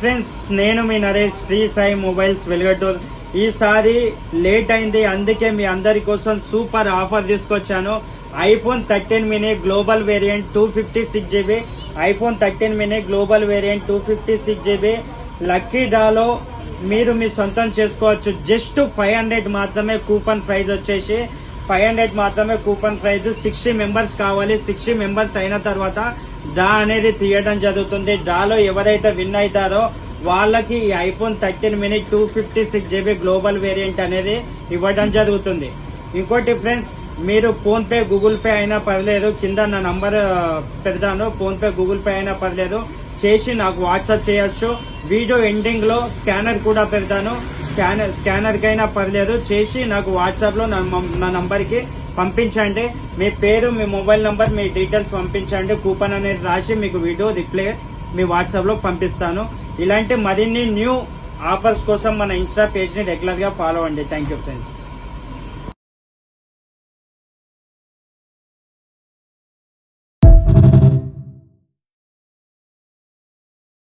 Friends నేను మీ Naresh Sri Sai mobiles Velgatur. ఈసారి లేట్ అయింది, అందుకే మీ అందరి కోసం సూపర్ ఆఫర్ తీసుకొచ్చాను. IPhone 13 mini global variant 256 GB, iPhone 13 mini global variant 256 GB lucky డ్రాలో మీరు మీ సొంతం చేసుకోవచ్చు. జస్ట్ 500 మాత్రమే కూపన్ ప్రైజ్ వచ్చేసి 500 మాత్రమే కూపన్ ప్రైజ్. 60 మెంబర్స్ కావాలి. 60 మెంబర్స్ అయిన తర్వాత డ్రా అనేది తీయడం జరుగుతుంది. డ్రాలో ఎవరైతే విన్ అవుతారో వాళ్ళకి ఈ iPhone 13 mini 256 GB global variant అనేది ఇవ్వడం జరుగుతుంది. ఇంకోటి ఫ్రెండ్స్, మీరు ఫోన్ పే గూగుల్ పే అయినా పర్లేదు, కింద నా నంబర్ పెడతాను. ఫోన్ పే గూగుల్ పే అయినా పర్లేదు, చేసి నాకు వాట్సాప్ చేయొచ్చు. వీడియో ఎండింగ్ లో స్కానర్ కూడా పెడతాను. స్కానర్ కైనా పర్లేదు, చేసి నాకు వాట్సాప్ లో నా నంబర్ కి పంపించండి. మీ పేరు, మీ మొబైల్ నంబర్, మీ డీటెయిల్స్ పంపించండి. కూపన్ అనేది రాసి మీకు వీడియో రిప్లై మీ వాట్సాప్ లో పంపిస్తాను. ఇలాంటి మరిన్ని న్యూ ఆఫర్స్ కోసం మన ఇన్స్టా పేజ్ ని రెగ్యులర్ గా ఫాలో అవ్వండి. Thank you friends.